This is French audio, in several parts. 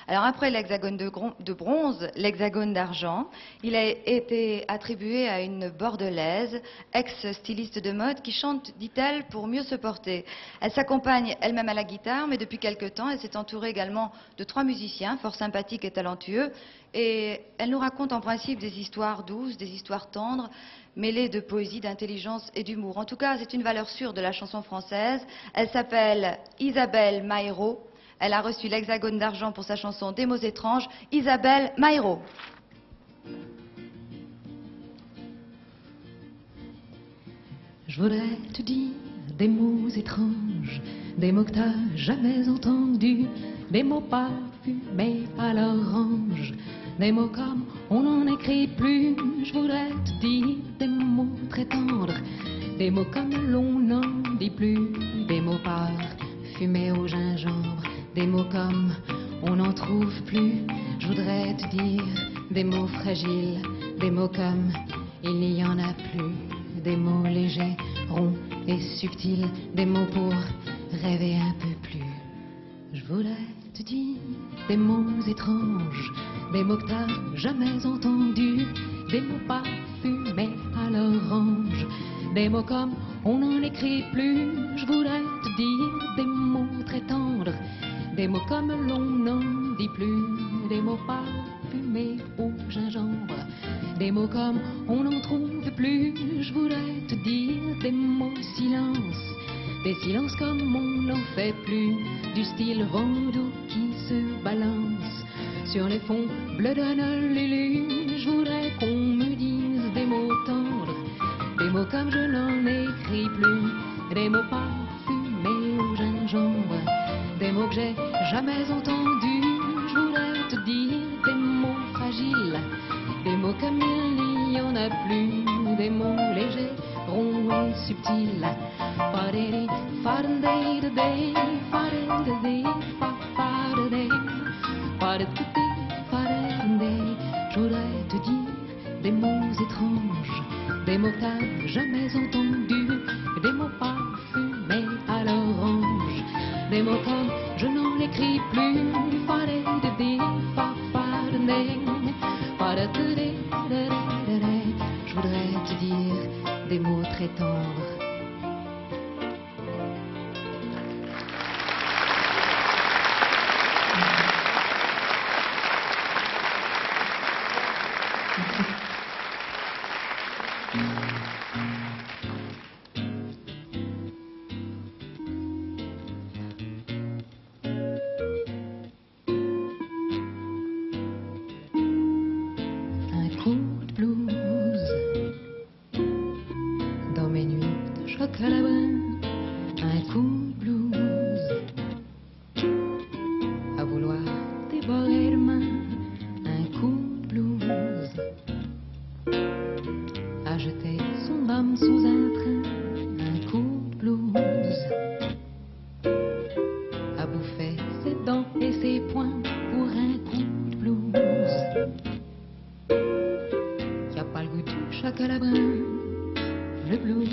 Alors après l'hexagone de bronze, l'hexagone d'argent, il a été attribué à une bordelaise, ex-styliste de mode, qui chante, dit-elle, pour mieux se porter. Elle s'accompagne elle-même à la guitare, mais depuis quelque temps, elle s'est entourée également de 3 musiciens, fort sympathiques et talentueux. Et elle nous raconte en principe des histoires douces, des histoires tendres, mêlées de poésie, d'intelligence et d'humour. En tout cas, c'est une valeur sûre de la chanson française. Elle s'appelle Isabelle Maïro. Elle a reçu l'hexagone d'argent pour sa chanson Des mots étranges. Isabelle Maïro. Je voudrais te dire des mots étranges, des mots que t'as jamais entendus, des mots parfumés à l'orange, des mots comme on n'en écrit plus. Je voudrais te dire des mots très tendres, des mots comme l'on n'en dit plus, des mots parfumés au gingembre, des mots comme on n'en trouve plus. Je voudrais te dire des mots fragiles, des mots comme il n'y en a plus, des mots légers, ronds et subtils, des mots pour rêver un peu plus. Je voudrais te dire des mots étranges, des mots que t'as jamais entendus, des mots parfumés à l'orange, des mots comme on n'en écrit plus. Je voudrais te dire des mots très tendres, des mots comme l'on n'en dit plus, des mots parfumés au gingembre, des mots comme on n'en trouve plus. Je voudrais te dire des mots silence, des silences comme on n'en fait plus, du style vent doux qui se balance sur les fonds bleus d'un lulu. Je voudrais qu'on me dise des mots tendres, des mots comme je n'en écris plus, des mots parfumés au gingembre, des mots que j'ai jamais entendus. Je voudrais te dire des mots fragiles, des mots comme il n'y en a plus, des mots légers, ronds et subtils. Je voudrais te dire des mots étranges, des mots que t'as jamais entendus, des mots parfumés à l'orange, des mots comme je n'en écris plus. Je voudrais te dire des mots très tendres. Un coup de blues dans mes nuits de chocolat brun, un coup de blues à vouloir dévorer demain, un coup de blues à jeter son âme sous un train, un coup de blues à bouffer ses dents et ses poings pour un coup de blues qui a pas le goût du chocolat brun, le blues.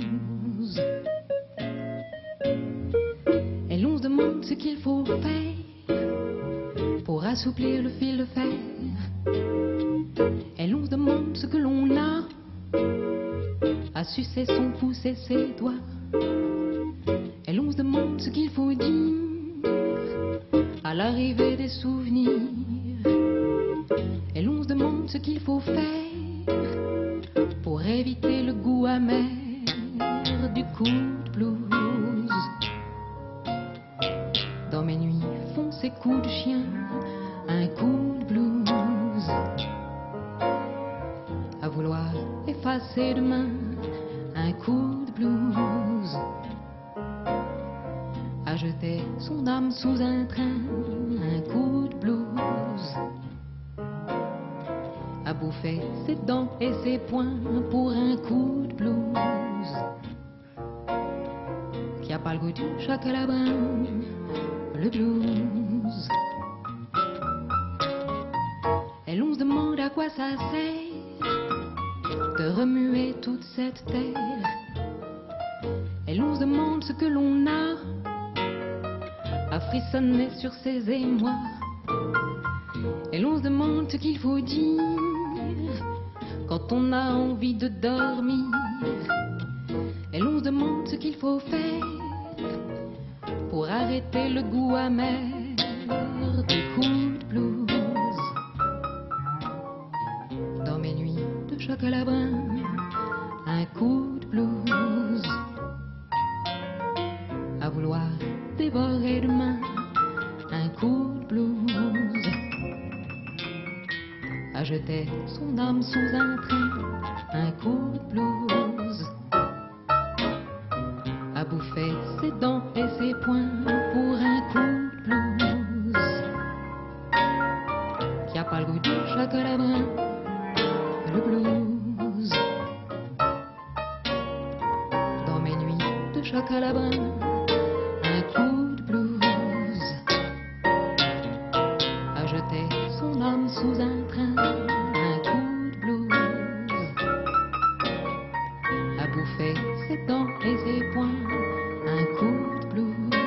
Et l'on se demande ce qu'il faut faire pour assouplir le fil de fer. Et l'on se demande ce que l'on a à sucer son pouce et ses doigts. Et l'on se demande ce qu'il faut dire à l'arrivée des souvenirs. Et l'on se demande ce qu'il faut faire pour éviter le goût amer du coup de blues. Dans mes nuits font ces coups de chien, un coup de blues à vouloir effacer demain, un coup de blues à jeter son âme sous un train, un coup de blues à bouffer ses dents et ses poings pour un coup de blues qui a pas le goût du chocolat brun, le blues. Et l'on se demande à quoi ça sert de remuer toute cette terre. Et l'on se demande ce que l'on a à frissonner sur ses émois. Et l'on se demande ce qu'il faut dire quand on a envie de dormir. Et l'on se demande ce qu'il faut faire pour arrêter le goût amer des coups de blues. Dans mes nuits de chocolat brun, un coup de blues. À vouloir dévorer demain, un coup de blues. À jeter son âme sous un train, un coup de blues. À bouffer ses dents et ses poings pour un coup de blues. Qui a pas le goût du chocolat brun, le blues. Dans mes nuits de chocolat brun, un coup de blues. À jeter son âme sous un train, un coup de blues. À bouffer ses dents et ses poings, un coup de blues.